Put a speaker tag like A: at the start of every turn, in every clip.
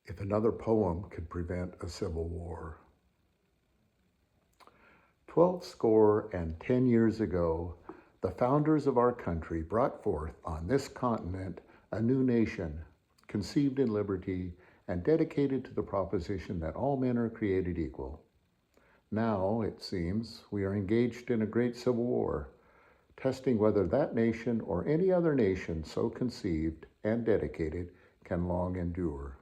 A: if another poem could prevent a civil war. 12 score and 10 years ago, the founders of our country brought forth on this continent a new nation, conceived in liberty and dedicated to the proposition that all men are created equal. Now, it seems, we are engaged in a great civil war, testing whether that nation or any other nation so conceived and dedicated can long endure.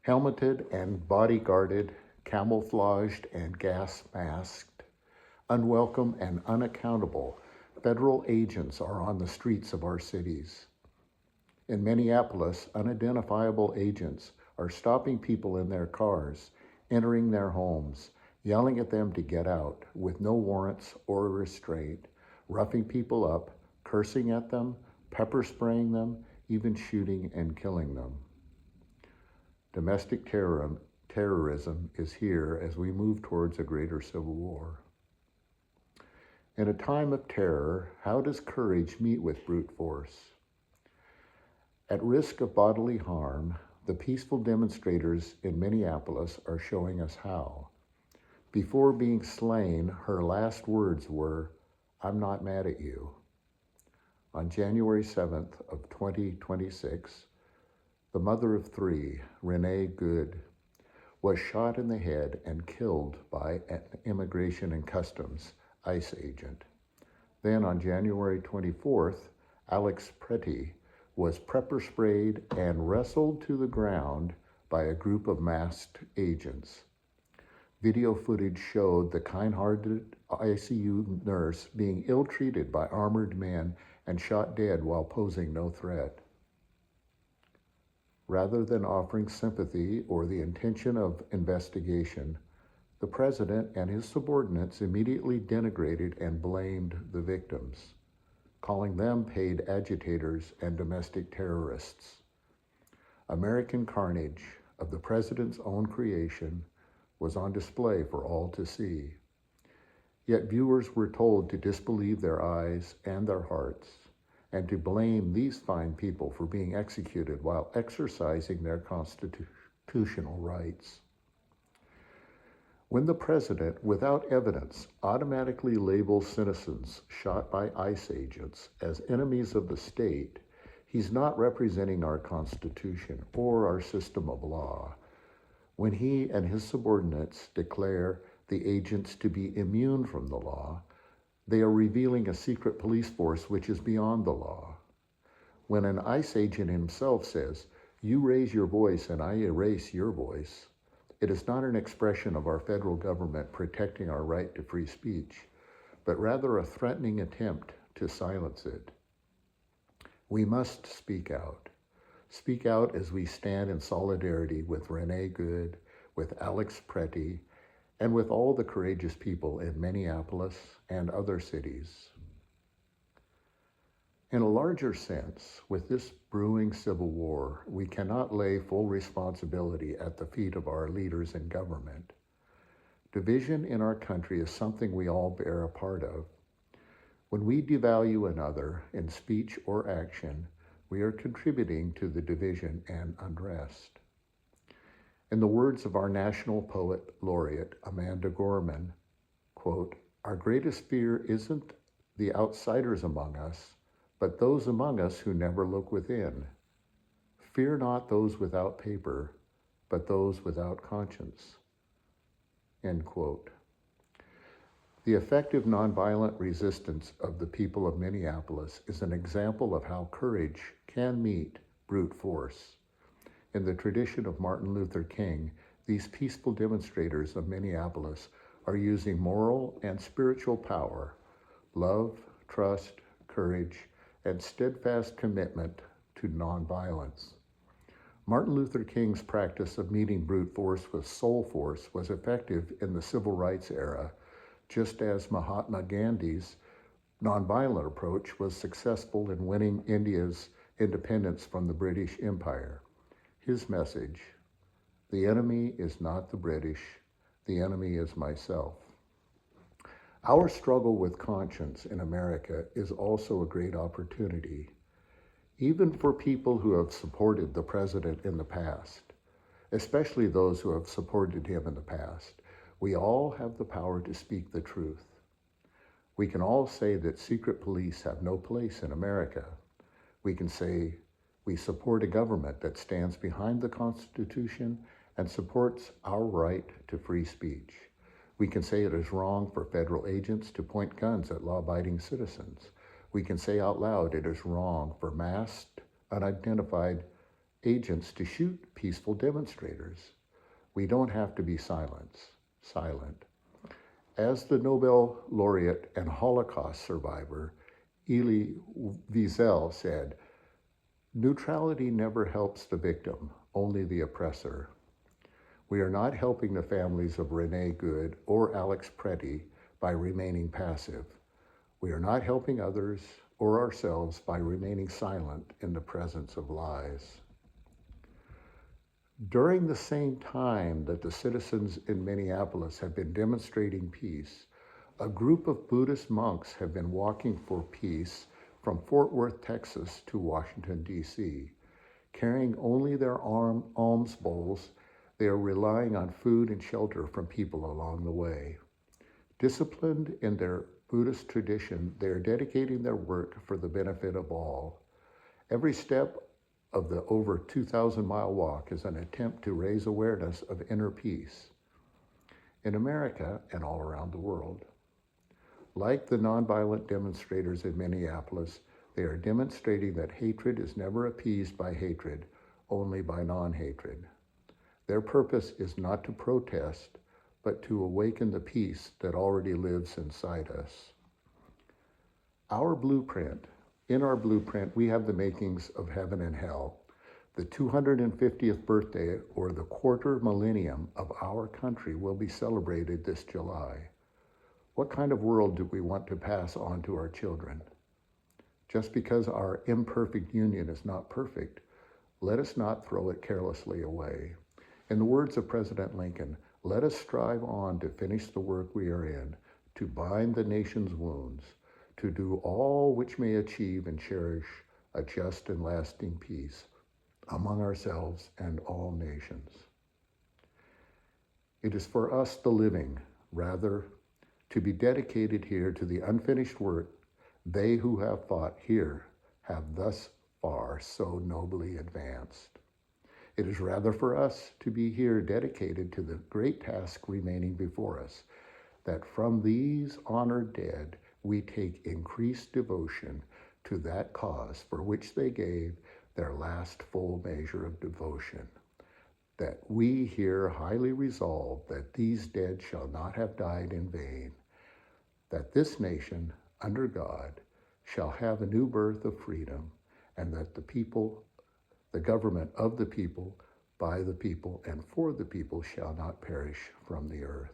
A: Helmeted and bodyguarded, camouflaged and gas masked, unwelcome and unaccountable, federal agents are on the streets of our cities. In Minneapolis, unidentifiable agents are stopping people in their cars, entering their homes, yelling at them to get out with no warrants or restraint, roughing people up, cursing at them, pepper spraying them, even shooting and killing them. Domestic terrorism is here as we move towards a greater civil war. In a time of terror, how does courage meet with brute force? At risk of bodily harm, the peaceful demonstrators in Minneapolis are showing us how. Before being slain, her last words were, "I'm not mad at you." On January 7th of 2026, the mother of three, Renee was shot in the head and killed by an Immigration and Customs ICE agent. Then on January 24th, Pretti was pepper sprayed and wrestled to the ground by a group of masked agents. Video footage showed the kind-hearted ICU nurse being ill-treated by armored men and shot dead while posing no threat. Rather than offering sympathy or the intention of investigation, the president and his subordinates immediately denigrated and blamed the victims, calling them paid agitators and domestic terrorists. American carnage of the president's own creation was on display for all to see. Yet viewers were told to disbelieve their eyes and their hearts, and to blame these fine people for being executed while exercising their constitutional rights. When the president, without evidence, automatically labels citizens shot by ICE agents as enemies of the state, he's not representing our Constitution or our system of law. When he and his subordinates declare the agents to be immune from the law, they are revealing a secret police force which is beyond the law. When an ICE agent himself says, "You raise your voice and I erase your voice," it is not an expression of our federal government protecting our right to free speech, but rather a threatening attempt to silence it. We must speak out. Speak out as we stand in solidarity with Renee, with Pretti, and with all the courageous people in Minneapolis and other cities. In a larger sense, with this brewing civil war, we cannot lay full responsibility at the feet of our leaders in government. Division in our country is something we all bear a part of. When we devalue another in speech or action, we are contributing to the division and unrest. In the words of our national poet laureate, Amanda Gorman, quote, "Our greatest fear isn't the outsiders among us, but those among us who never look within. Fear not those without paper, but those without conscience." End quote. The effective nonviolent resistance of the people of Minneapolis is an example of how courage can meet brute force. In the tradition of Martin Luther King, these peaceful demonstrators of Minneapolis are using moral and spiritual power, love, trust, courage, and steadfast commitment to nonviolence. Martin Luther King's practice of meeting brute force with soul force was effective in the civil rights era, just as Mahatma Gandhi's nonviolent approach was successful in winning India's independence from the British Empire. His message, "The enemy is not the British, the enemy is myself." Our struggle with conscience in America is also a great opportunity, even for people who have supported the president in the past. especially those who have supported him in the past. We all have the power to speak the truth. We can all say that secret police have no place in America. We can say we support a government that stands behind the Constitution and supports our right to free speech. We can say it is wrong for federal agents to point guns at law-abiding citizens. We can say out loud it is wrong for masked, unidentified agents to shoot peaceful demonstrators. We don't have to be silent. As the Nobel laureate and Holocaust survivor Elie Wiesel said, "Neutrality never helps the victim, only the oppressor." We are not helping the families of Renee Good or Alex Pretti by remaining passive. We are not helping others or ourselves by remaining silent in the presence of lies. During the same time that the citizens in Minneapolis have been demonstrating peace, a group of Buddhist monks have been walking for peace from Fort Worth, Texas to Washington, D.C. Carrying only their alms bowls, they are relying on food and shelter from people along the way. Disciplined in their Buddhist tradition, they are dedicating their work for the benefit of all. Every step of the over 2,000-mile walk is an attempt to raise awareness of inner peace in America and all around the world. Like the nonviolent demonstrators in Minneapolis, they are demonstrating that hatred is never appeased by hatred, only by non-hatred. Their purpose is not to protest, but to awaken the peace that already lives inside us. In our blueprint, we have the makings of heaven and hell. The 250th birthday, or the quarter millennium of our country, will be celebrated this July. What kind of world do we want to pass on to our children? Just because our imperfect union is not perfect, let us not throw it carelessly away. In the words of President Lincoln, let us strive on to finish the work we are in, to bind the nation's wounds, to do all which may achieve and cherish a just and lasting peace among ourselves and all nations. It is for us, the living, rather, to be dedicated here to the unfinished work they who have fought here have thus far so nobly advanced. It is rather for us to be here dedicated to the great task remaining before us, that from these honored dead we take increased devotion to that cause for which they gave their last full measure of devotion, that we here highly resolve that these dead shall not have died in vain, that this nation, under God, shall have a new birth of freedom, and that the government of the people, by the people, and for the people shall not perish from the earth.